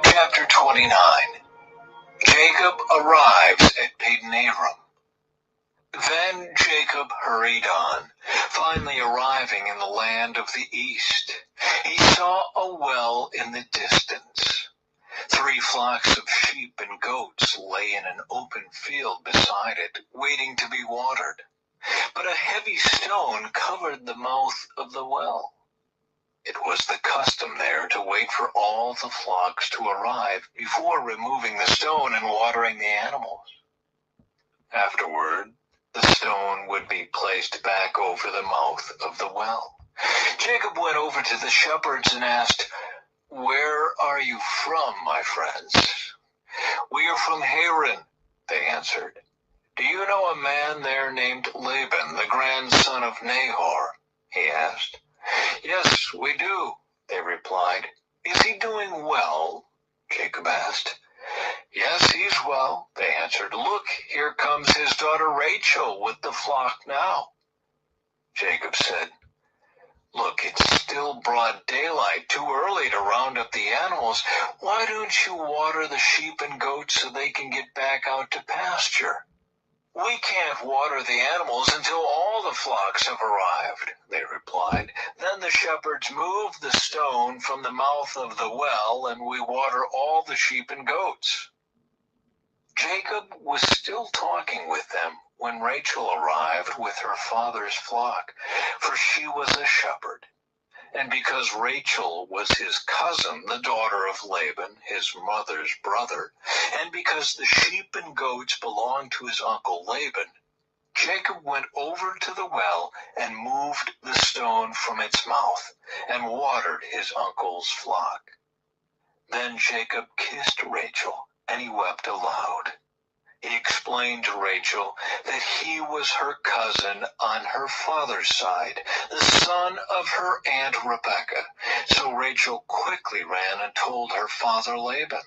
Chapter 29. Jacob arrives at Padan-Aram. Then Jacob hurried on, finally arriving in the land of the east. He saw a well in the distance. 3 flocks of sheep and goats lay in an open field beside it, waiting to be watered. But a heavy stone covered the mouth of the well. It was the custom there to wait for all the flocks to arrive before removing the stone and watering the animals. Afterward, the stone would be placed back over the mouth of the well. Jacob went over to the shepherds and asked, "Where are you from, my friends?" "We are from Haran," they answered. "Do you know a man there named Laban, the grandson of Nahor?" he asked. "Yes, we do," they replied. "Is he doing well?" Jacob asked. "Yes, he's well," they answered. "Look, here comes his daughter Rachel with the flock now." Jacob said, "Look, it's still broad daylight, too early to round up the animals. Why don't you water the sheep and goats so they can get back out to pasture?" "We can't water the animals until all the flocks have arrived," they replied. "Then the shepherds move the stone from the mouth of the well, and we water all the sheep and goats." Jacob was still talking with them when Rachel arrived with her father's flock, for she was a shepherd. And because Rachel was his cousin, the daughter of Laban, his mother's brother, and because the sheep and goats belonged to his uncle Laban, Jacob went over to the well and moved the stone from its mouth and watered his uncle's flock. Then Jacob kissed Rachel, and he wept aloud. He explained to Rachel that he was her cousin on her father's side, the son of her aunt Rebekah. So Rachel quickly ran and told her father Laban.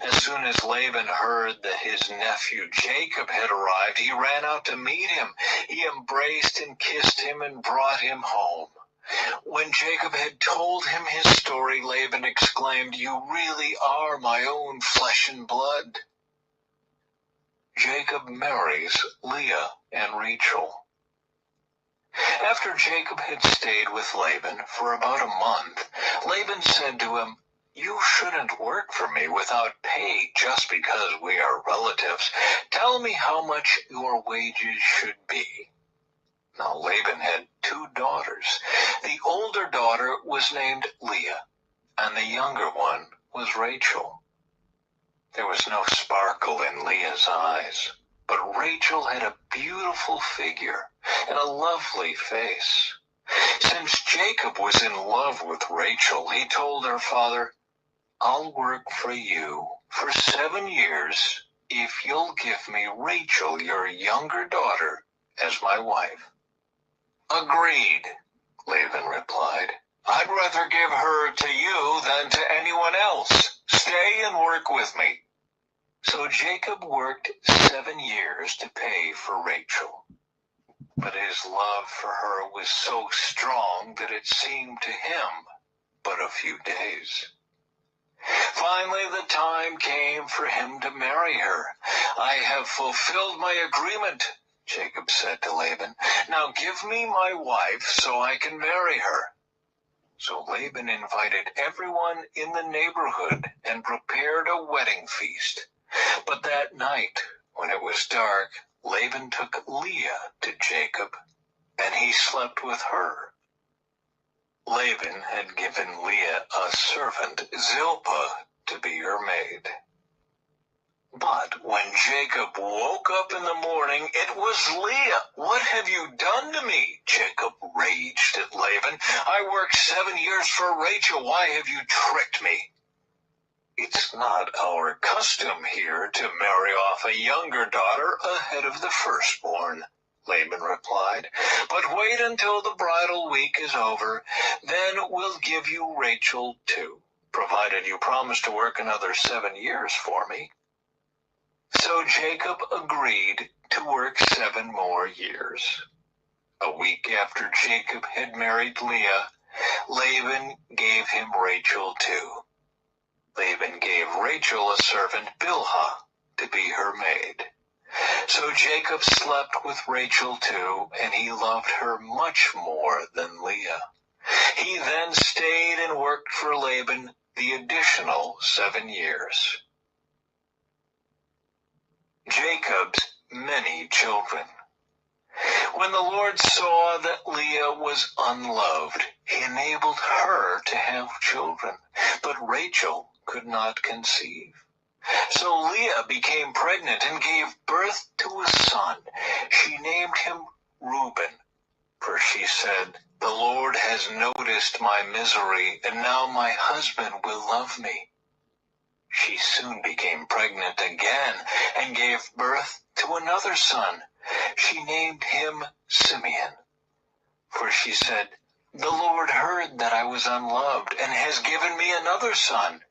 As soon as Laban heard that his nephew Jacob had arrived, he ran out to meet him. He embraced and kissed him and brought him home. When Jacob had told him his story, Laban exclaimed, "You really are my own flesh and blood." Jacob marries Leah and Rachel. After Jacob had stayed with Laban for about a month, Laban said to him, "You shouldn't work for me without pay just because we are relatives. Tell me how much your wages should be." Now Laban had 2 daughters. The older daughter was named Leah, and the younger one was Rachel. There was no sparkle in Leah's eyes, but Rachel had a beautiful figure and a lovely face. Since Jacob was in love with Rachel, he told her father, "I'll work for you for 7 years if you'll give me Rachel, your younger daughter, as my wife." "Agreed," Laban replied. "I'd rather give her to you than to anyone else. Stay and work with me." So Jacob worked 7 years to pay for Rachel. But his love for her was so strong that it seemed to him but a few days. Finally, the time came for him to marry her. "I have fulfilled my agreement," Jacob said to Laban. "Now give me my wife so I can marry her." So Laban invited everyone in the neighborhood and prepared a wedding feast. But that night, when it was dark, Laban took Leah to Jacob, and he slept with her. Laban had given Leah a servant, Zilpah, to be her maid. But when Jacob woke up in the morning, it was Leah. "What have you done to me?" Jacob raged at Laban. "I worked 7 years for Rachel. Why have you tricked me?" "It's not our custom here to marry off a younger daughter ahead of the firstborn," Laban replied. "But wait until the bridal week is over. Then we'll give you Rachel too, provided you promise to work another 7 years for me." So Jacob agreed to work 7 more years. A week after Jacob had married Leah, Laban gave him Rachel too. Laban gave Rachel a servant, Bilhah, to be her maid. So Jacob slept with Rachel too, and he loved her much more than Leah. He then stayed and worked for Laban the additional 7 years. Jacob's many children. When the Lord saw that Leah was unloved, he enabled her to have children, but Rachel could not conceive. So Leah became pregnant and gave birth to a son. She named him Reuben, for she said, "The Lord has noticed my misery, and now my husband will love me." She soon became pregnant again and gave birth to another son. She named him Simeon, for she said, "The Lord heard that I was unloved and has given me another son."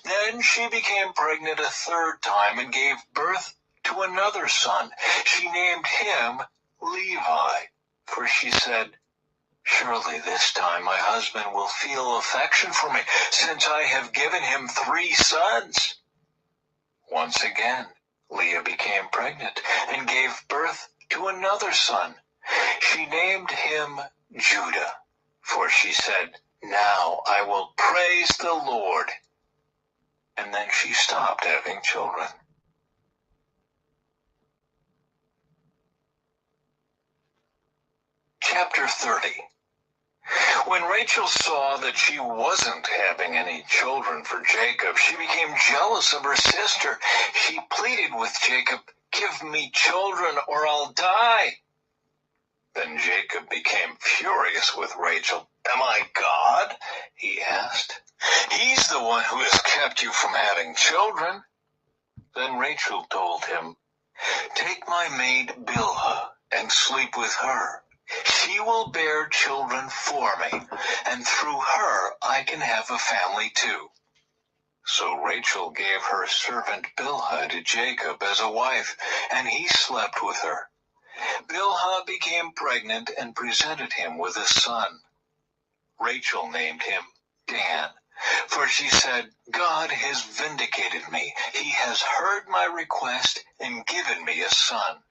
Then she became pregnant a 3rd time and gave birth to another son. She named him Levi, for she said, "Surely this time my husband will feel affection for me, since I have given him 3 sons. Once again, Leah became pregnant and gave birth to another son. She named him Judah, for she said, "Now I will praise the Lord." And then she stopped having children. Chapter 30. When Rachel saw that she wasn't having any children for Jacob, she became jealous of her sister. She pleaded with Jacob, "Give me children or I'll die." Then Jacob became furious with Rachel. "Am I God?" he asked. "He's the one who has kept you from having children." Then Rachel told him, "Take my maid Bilhah and sleep with her. She will bear children for me, and through her I can have a family too." So Rachel gave her servant Bilhah to Jacob as a wife, and he slept with her. Bilhah became pregnant and presented him with a son. Rachel named him Dan, for she said, "God has vindicated me. He has heard my request and given me a son."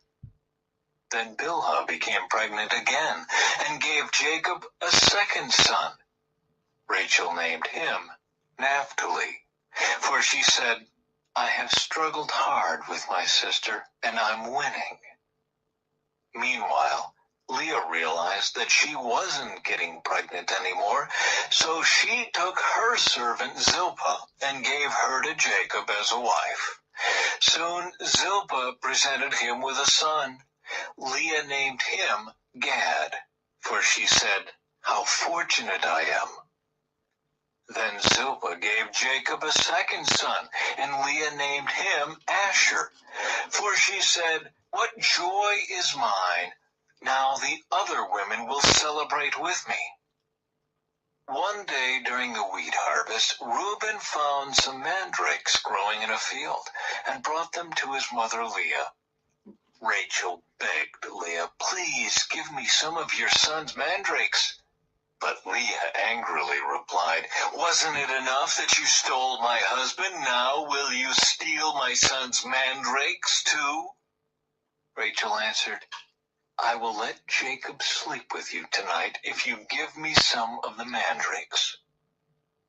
Then Bilhah became pregnant again and gave Jacob a 2nd son. Rachel named him Naphtali, for she said, "I have struggled hard with my sister, and I'm winning." Meanwhile, Leah realized that she wasn't getting pregnant anymore, so she took her servant Zilpah and gave her to Jacob as a wife. Soon Zilpah presented him with a son. Leah named him Gad, for she said, "How fortunate I am." Then Zilpah gave Jacob a 2nd son, and Leah named him Asher, for she said, "What joy is mine! Now the other women will celebrate with me." One day during the wheat harvest, Reuben found some mandrakes growing in a field and brought them to his mother Leah. Rachel begged Leah, "Please give me some of your son's mandrakes." But Leah angrily replied, "Wasn't it enough that you stole my husband? Now will you steal my son's mandrakes too?" Rachel answered, "I will let Jacob sleep with you tonight if you give me some of the mandrakes."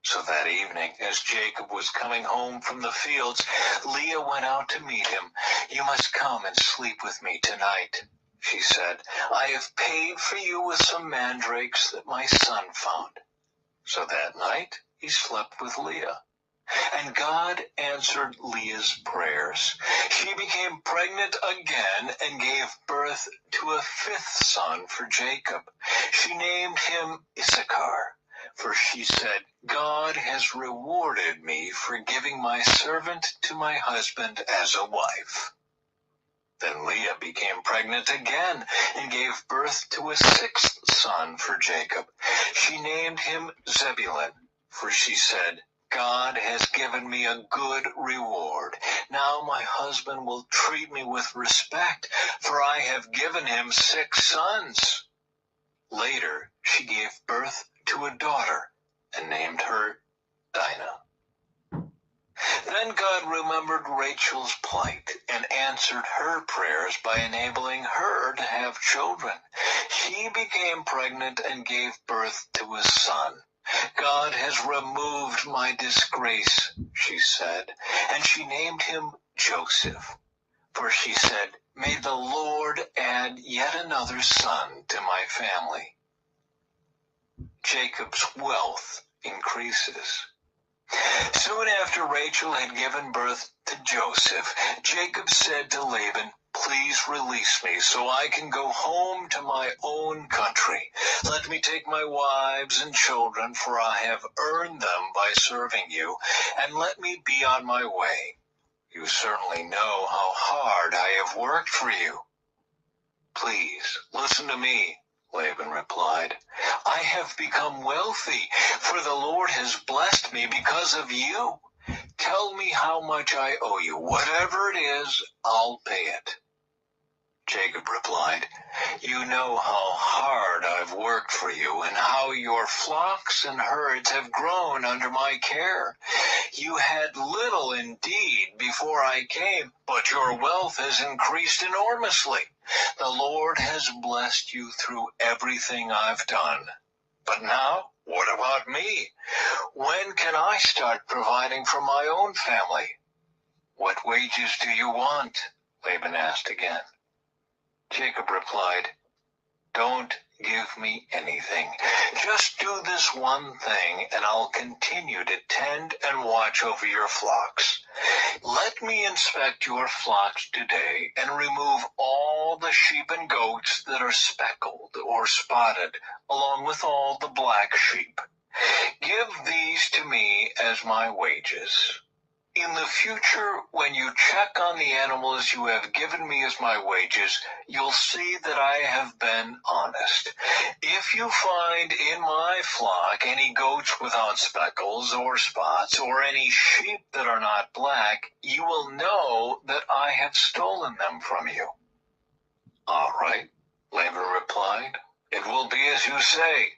So that evening, as Jacob was coming home from the fields, Leah went out to meet him. "You must come and sleep with me tonight," she said. "I have paid for you with some mandrakes that my son found." So that night he slept with Leah. And God answered Leah's prayers. She became pregnant again and gave birth to a fifth son for Jacob. She named him Issachar, for she said, "God has rewarded me for giving my servant to my husband as a wife." Then Leah became pregnant again and gave birth to a sixth son for Jacob. She named him Zebulun, for she said, "God has given me a good reward. Now my husband will treat me with respect, for I have given him 6 sons. Later, she gave birth to a daughter and named her Dinah. Then God remembered Rachel's plight and answered her prayers by enabling her to have children. She became pregnant and gave birth to a son. "God has removed my disgrace," she said, and she named him Joseph. For she said, "May the Lord add yet another son to my family." Jacob's wealth increases. Soon after Rachel had given birth to Joseph, Jacob said to Laban, "Please release me so I can go home to my own country. Let me take my wives and children, for I have earned them by serving you, and let me be on my way. You certainly know how hard I have worked for you." "Please, listen to me," Laban replied. "I have become wealthy, for the Lord has blessed me because of you. Tell me how much I owe you. Whatever it is, I'll pay it." Jacob replied, "You know how hard I've worked for you, and how your flocks and herds have grown under my care. You had little indeed before I came, but your wealth has increased enormously. The Lord has blessed you through everything I've done. But now, what about me? When can I start providing for my own family?" "What wages do you want?" Laban asked again. Jacob replied, "Don't give me anything. Just do this one thing, and I'll continue to tend and watch over your flocks. Let me inspect your flocks today and remove all the sheep and goats that are speckled or spotted, along with all the black sheep. Give these to me as my wages. In the future, when you check on the animals you have given me as my wages, you'll see that I have been honest. If you find in my flock any goats without speckles or spots, or any sheep that are not black, you will know that I have stolen them from you." "All right," Laban replied. "It will be as you say."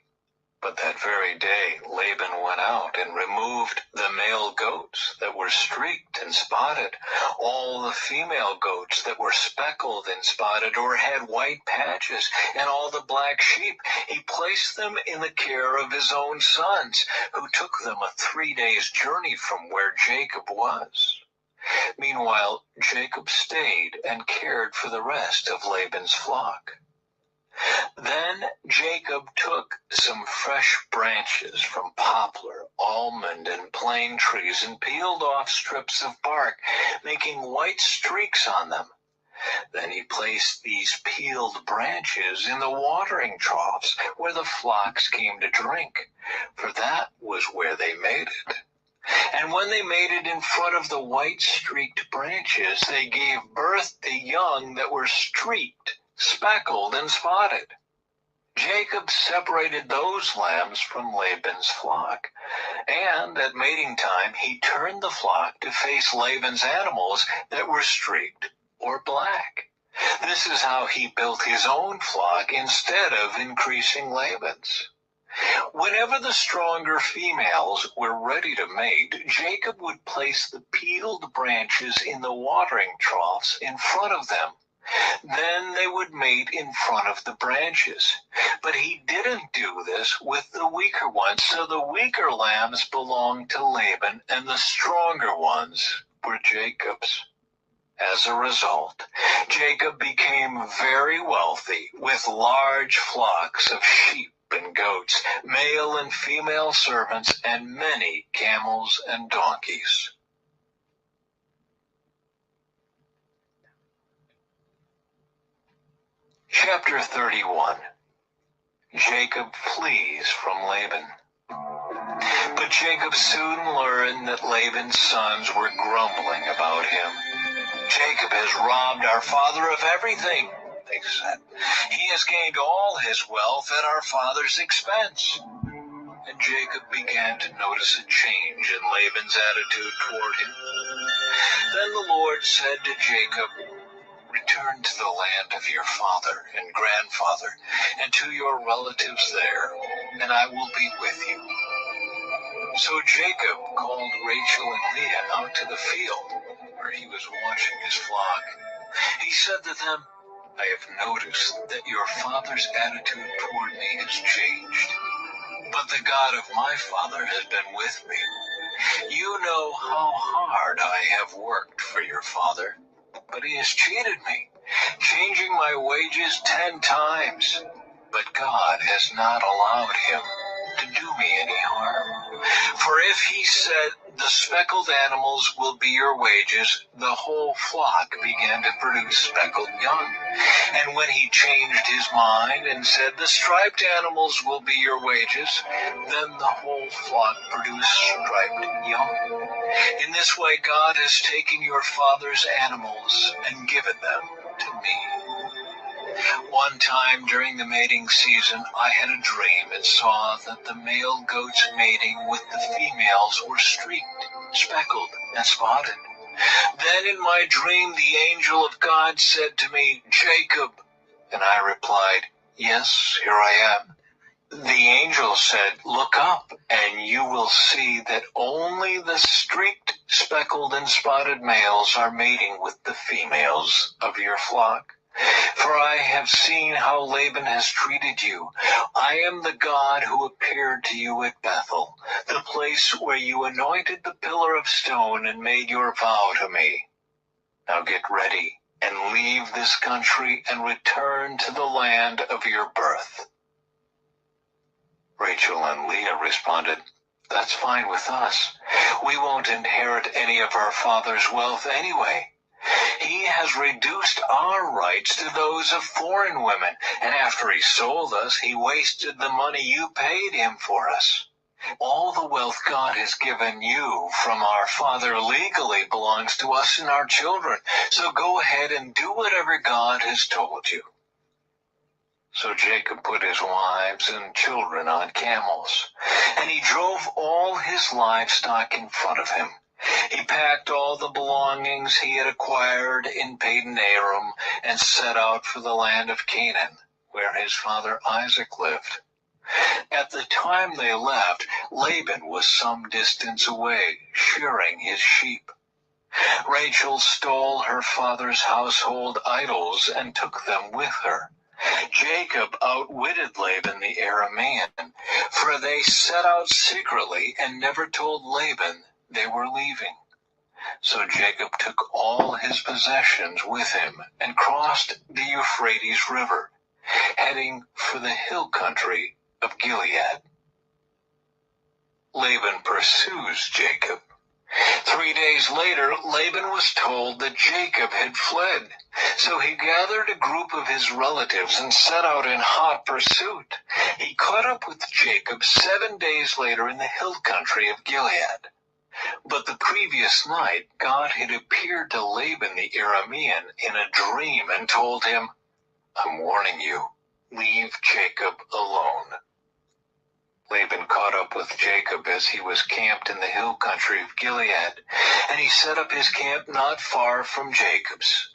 But that very day Laban went out and removed the male goats that were streaked and spotted, all the female goats that were speckled and spotted or had white patches, and all the black sheep. He placed them in the care of his own sons, who took them a 3 days' journey from where Jacob was. Meanwhile, Jacob stayed and cared for the rest of Laban's flock. Then Jacob took some fresh branches from poplar, almond, and plane trees and peeled off strips of bark, making white streaks on them. Then he placed these peeled branches in the watering troughs where the flocks came to drink, for that was where they mated. And when they mated in front of the white streaked branches, they gave birth to young that were streaked, speckled, and spotted. Jacob separated those lambs from Laban's flock, and at mating time he turned the flock to face Laban's animals that were streaked or black. This is how he built his own flock instead of increasing Laban's. Whenever the stronger females were ready to mate, Jacob would place the peeled branches in the watering troughs in front of them. Then they would mate in front of the branches. But he didn't do this with the weaker ones, so the weaker lambs belonged to Laban and the stronger ones were Jacob's. As a result, Jacob became very wealthy with large flocks of sheep and goats, male and female servants, and many camels and donkeys. Chapter 31. Jacob flees from Laban. But Jacob soon learned that Laban's sons were grumbling about him. Jacob has robbed our father of everything, they said. He has gained all his wealth at our father's expense. And Jacob began to notice a change in Laban's attitude toward him. Then the Lord said to Jacob, "Return to the land of your father and grandfather and to your relatives there, and I will be with you." So Jacob called Rachel and Leah out to the field where he was watching his flock. He said to them, "I have noticed that your father's attitude toward me has changed, but the God of my father has been with me. You know how hard I have worked for your father, but he has cheated me, changing my wages 10 times. But God has not allowed him to do me any harm. For if he said, 'The speckled animals will be your wages,' the whole flock began to produce speckled young. And when he changed his mind and said, 'The striped animals will be your wages,' then the whole flock produced striped young. In this way God has taken your father's animals and given them to me." One time during the mating season, I had a dream and saw that the male goats mating with the females were streaked, speckled, and spotted. Then in my dream, the angel of God said to me, "Jacob." And I replied, "Yes, here I am." The angel said, "Look up, and you will see that only the streaked, speckled, and spotted males are mating with the females of your flock. For I have seen how Laban has treated you. I am the God who appeared to you at Bethel, the place where you anointed the pillar of stone and made your vow to me. Now get ready and leave this country and return to the land of your birth." Rachel and Leah responded, "That's fine with us. We won't inherit any of our father's wealth anyway. He has reduced our rights to those of foreign women, and after he sold us, he wasted the money you paid him for us. All the wealth God has given you from our father legally belongs to us and our children, so go ahead and do whatever God has told you." So Jacob put his wives and children on camels, and he drove all his livestock in front of him. He packed all the belongings he had acquired in Padan Aram and set out for the land of Canaan, where his father Isaac lived. At the time they left, Laban was some distance away, shearing his sheep. Rachel stole her father's household idols and took them with her. Jacob outwitted Laban the Aramean, for they set out secretly and never told Laban they were leaving. So Jacob took all his possessions with him and crossed the Euphrates River, heading for the hill country of Gilead. Laban pursues Jacob. 3 days later, Laban was told that Jacob had fled. So he gathered a group of his relatives and set out in hot pursuit. He caught up with Jacob 7 days later in the hill country of Gilead. But the previous night, God had appeared to Laban the Aramean in a dream and told him, "I'm warning you. leave Jacob alone. Laban caught up with Jacob as he was camped in the hill country of Gilead, and he set up his camp not far from Jacob's.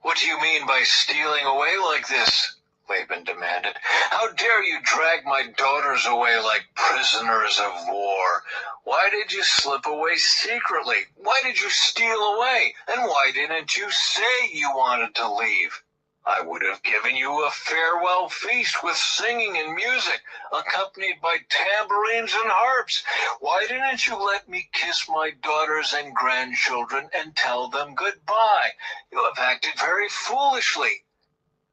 "What do you mean by stealing away like this?" Laban demanded. "How dare you drag my daughters away like prisoners of war? Why did you slip away secretly? Why did you steal away? And why didn't you say you wanted to leave? I would have given you a farewell feast with singing and music, accompanied by tambourines and harps. Why didn't you let me kiss my daughters and grandchildren and tell them goodbye? You have acted very foolishly.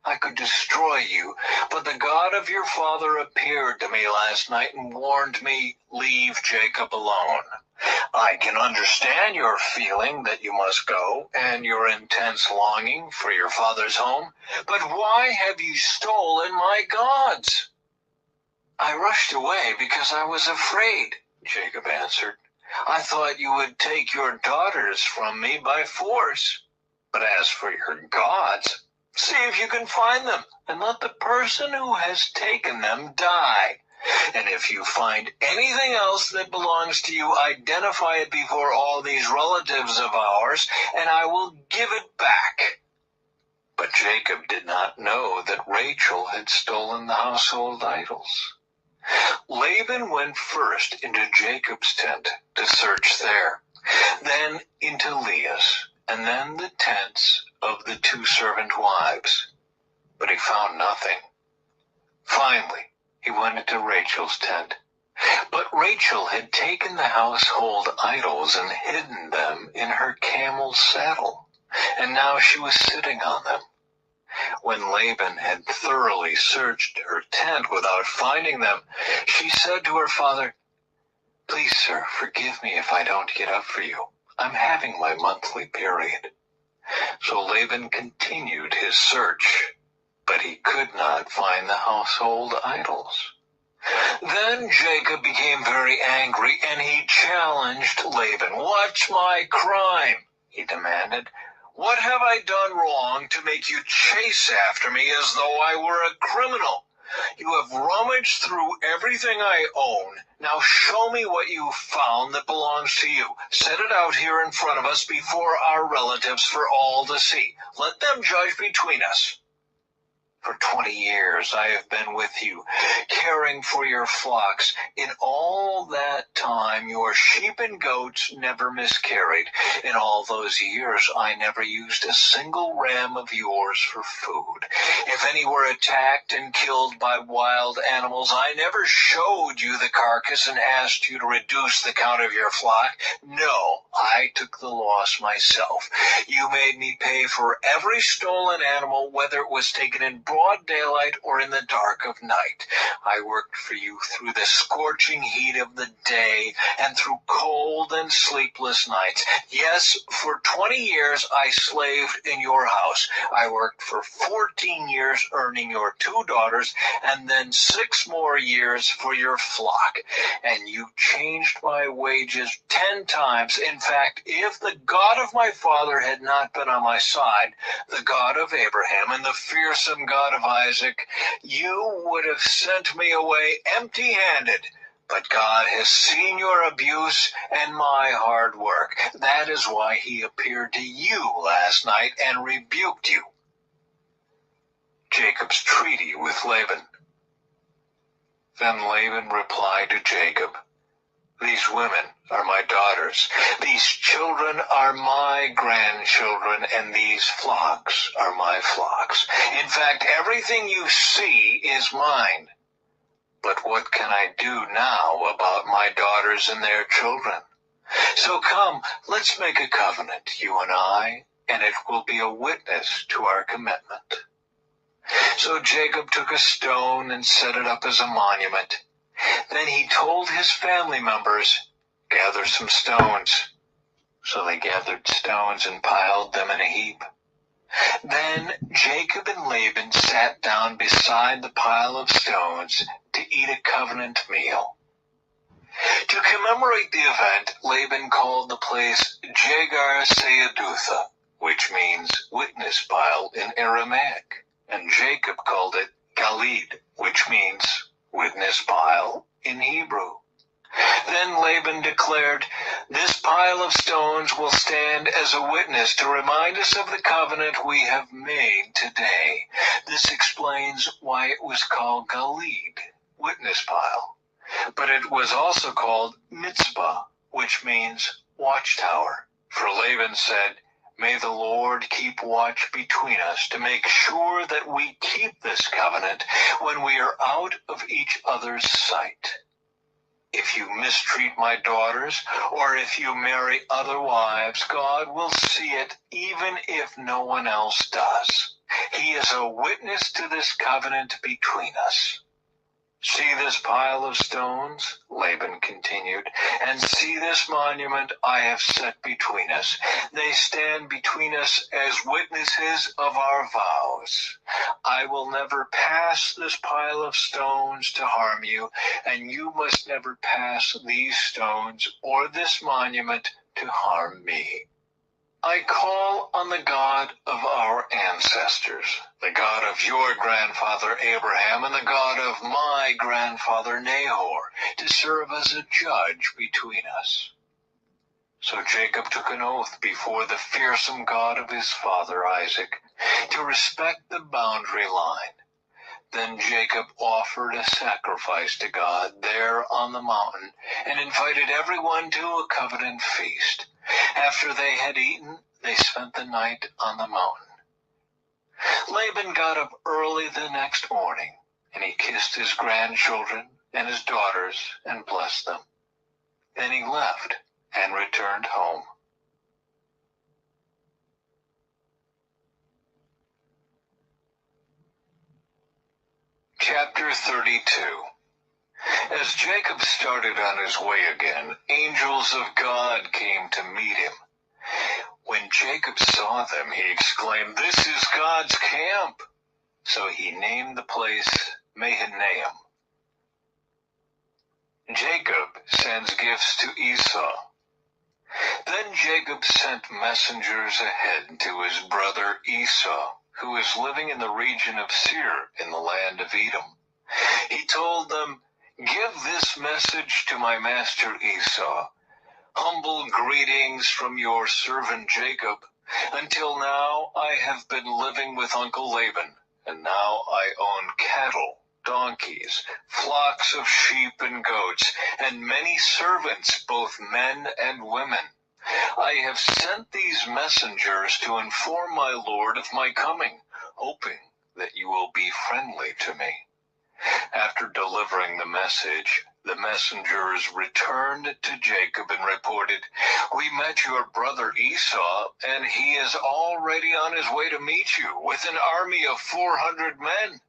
I could destroy you, but the God of your father appeared to me last night and warned me, 'Leave Jacob alone.' I can understand your feeling that you must go and your intense longing for your father's home, but why have you stolen my gods?" "I rushed away because I was afraid," Jacob answered. "I thought you would take your daughters from me by force. But as for your gods, see if you can find them, and let the person who has taken them die. And if you find anything else that belongs to you, identify it before all these relatives of ours, and I will give it back." But Jacob did not know that Rachel had stolen the household idols. Laban went first into Jacob's tent to search there, then into Leah's, and then the tents of the 2 servant wives. But he found nothing. Finally, he went into Rachel's tent. But Rachel had taken the household idols and hidden them in her camel's saddle, and now she was sitting on them. When Laban had thoroughly searched her tent without finding them, she said to her father, "Please, sir, forgive me if I don't get up for you. I'm having my monthly period." So Laban continued his search, but he could not find the household idols. Then Jacob became very angry, and he challenged Laban. "What's my crime?" he demanded. "What have I done wrong to make you chase after me as though I were a criminal? You have rummaged through everything I own. Now show me what you've found that belongs to you. Set it out here in front of us before our relatives for all to see. Let them judge between us. For 20 years I have been with you, caring for your flocks. In all that time your sheep and goats never miscarried. In all those years I never used a single ram of yours for food. If any were attacked and killed by wild animals, I never showed you the carcass and asked you to reduce the count of your flock. No, I took the loss myself. You made me pay for every stolen animal, whether it was taken in broad daylight or in the dark of night. I worked for you through the scorching heat of the day and through cold and sleepless nights. Yes, for 20 years I slaved in your house. I worked for 14 years earning your 2 daughters and then 6 more years for your flock. And you changed my wages 10 times. In fact, if the God of my father had not been on my side, the God of Abraham and the fearsome God of Isaac, you would have sent me away empty-handed. But God has seen your abuse and my hard work. That is why he appeared to you last night and rebuked you." Jacob's treaty with Laban. Then Laban replied to Jacob, "These women are my daughters, these children are my grandchildren, and these flocks are my flocks. In fact, everything you see is mine. But what can I do now about my daughters and their children? So come, let's make a covenant, you and I, and it will be a witness to our commitment." So Jacob took a stone and set it up as a monument. Then he told his family members, "Gather some stones." So they gathered stones and piled them in a heap. Then Jacob and Laban sat down beside the pile of stones to eat a covenant meal. To commemorate the event, Laban called the place Jegar-Sahadutha, which means witness pile in Aramaic, and Jacob called it Galid, which means witness pile in Hebrew. Then Laban declared, "This pile of stones will stand as a witness to remind us of the covenant we have made today." This explains why it was called Galid, witness pile. But it was also called Mitzpah, which means watchtower. For Laban said, "May the Lord keep watch between us to make sure that we keep this covenant when we are out of each other's sight. If you mistreat my daughters, or if you marry other wives, God will see it even if no one else does. He is a witness to this covenant between us." "See this pile of stones," Laban continued, "and see this monument I have set between us. They stand between us as witnesses of our vows. I will never pass this pile of stones to harm you, and you must never pass these stones or this monument to harm me. I call on the God of our ancestors, the God of your grandfather Abraham and the God of my grandfather Nahor, to serve as a judge between us." So Jacob took an oath before the fearsome God of his father Isaac to respect the boundary line. Then Jacob offered a sacrifice to God there on the mountain and invited everyone to a covenant feast. After they had eaten, they spent the night on the mountain. Laban got up early the next morning, and he kissed his grandchildren and his daughters and blessed them. Then he left and returned home. Chapter 32. As Jacob started on his way again, angels of God came to meet him. When Jacob saw them, he exclaimed, "This is God's camp." So he named the place Mahanaim. Jacob sends gifts to Esau. Then Jacob sent messengers ahead to his brother Esau, who was living in the region of Seir in the land of Edom. He told them, "Give this message to my master Esau. Humble greetings from your servant Jacob. Until now I have been living with Uncle Laban, and now I own cattle, donkeys, flocks of sheep and goats, and many servants, both men and women. I have sent these messengers to inform my lord of my coming, hoping that you will be friendly to me." After delivering the message, the messengers returned to Jacob and reported, "We met your brother Esau, and he is already on his way to meet you with an army of 400 men.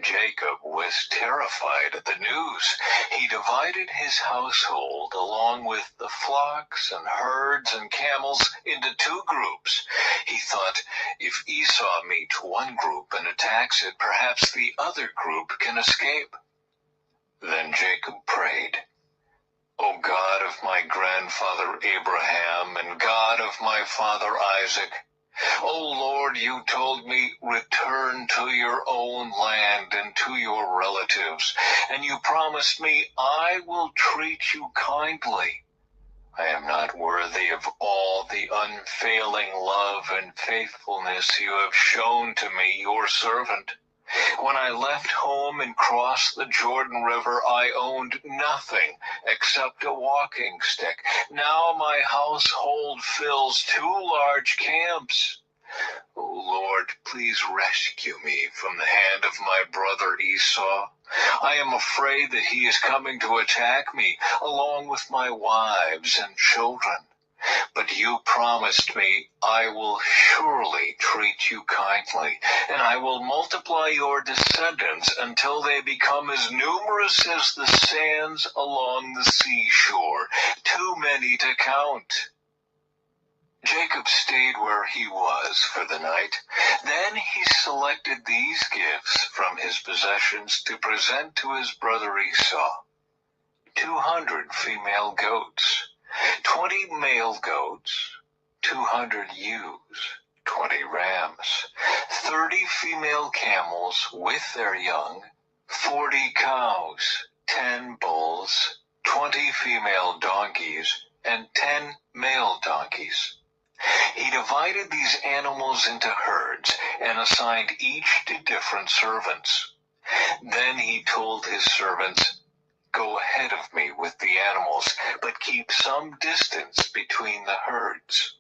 Jacob was terrified at the news. He divided his household along with the flocks and herds and camels into two groups. He thought, if Esau meets one group and attacks it, perhaps the other group can escape. Then Jacob prayed, "O God of my grandfather Abraham and God of my father Isaac, O Lord, you told me, return to your own land and to your relatives, and you promised me, I will treat you kindly. I am not worthy of all the unfailing love and faithfulness you have shown to me, your servant. When I left home and crossed the Jordan River, I owned nothing except a walking stick. Now my household fills 2 large camps. O Lord, please rescue me from the hand of my brother Esau. I am afraid that he is coming to attack me, along with my wives and children. But you promised me, I will surely treat you kindly, and I will multiply your descendants until they become as numerous as the sands along the seashore, too many to count." Jacob stayed where he was for the night. Then he selected these gifts from his possessions to present to his brother Esau: 200 female goats, 20 male goats, 200 ewes, 20 rams, 30 female camels with their young, 40 cows, 10 bulls, 20 female donkeys, and 10 male donkeys. He divided these animals into herds and assigned each to different servants. Then he told his servants, "Go ahead of me with the animals, but keep some distance between the herds."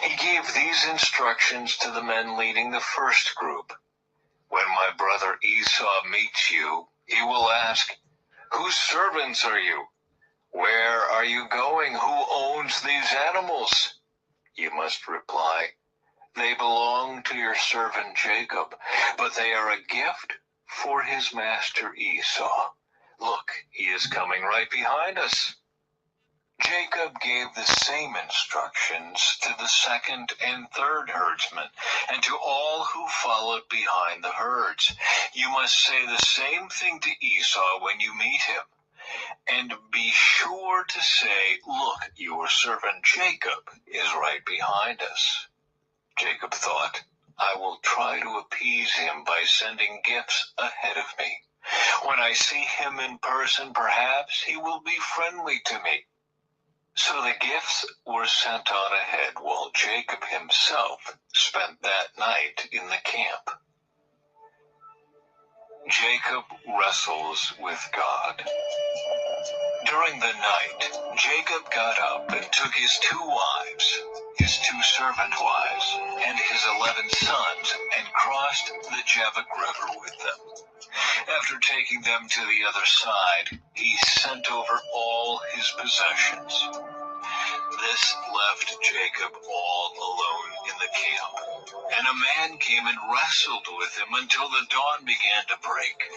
He gave these instructions to the men leading the first group. "When my brother Esau meets you, he will ask, 'Whose servants are you? Where are you going? Who owns these animals?' You must reply, 'They belong to your servant Jacob, but they are a gift for his master Esau. Look, he is coming right behind us.'" Jacob gave the same instructions to the second and third herdsmen and to all who followed behind the herds. "You must say the same thing to Esau when you meet him. And be sure to say, 'Look, your servant Jacob is right behind us.'" Jacob thought, "I will try to appease him by sending gifts ahead of me. When I see him in person, perhaps he will be friendly to me." So the gifts were sent on ahead while Jacob himself spent that night in the camp. Jacob wrestles with God. During the night, Jacob got up and took his 2 wives, his 2 servant wives, and his 11 sons, and crossed the Jabbok River with them. After taking them to the other side, he sent over all his possessions. This left Jacob all alone in the camp, and a man came and wrestled with him until the dawn began to break.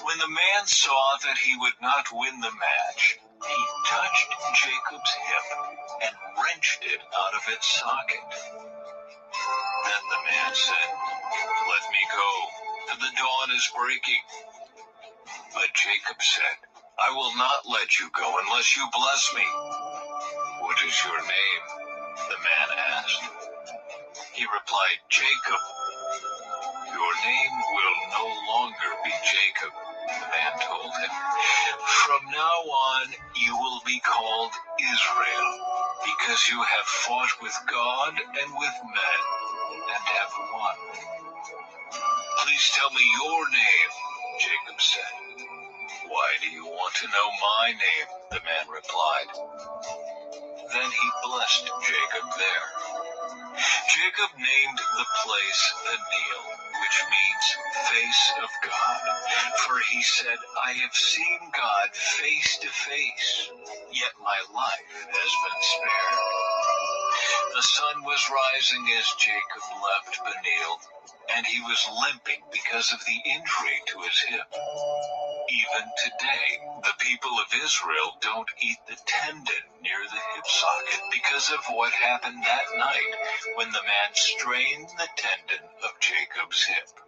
When the man saw that he would not win the match, he touched Jacob's hip and wrenched it out of its socket. Then the man said, "Let me go, the dawn is breaking." But Jacob said, "I will not let you go unless you bless me." "What is your name?" the man asked. He replied, "Jacob." "Your name will no longer be Jacob," the man told him. "From now on, you will be called Israel, because you have fought with God and with men, and have won." "Please tell me your name," Jacob said. "Why do you want to know my name?" the man replied. Then he blessed Jacob there. Jacob named the place Peniel, which means face of God, for he said, "I have seen God face to face, yet my life has been spared." The sun was rising as Jacob left Peniel, and he was limping because of the injury to his hip. Even today, the people of Israel don't eat the tendon near the hip socket because of what happened that night when the man strained the tendon of Jacob's hip.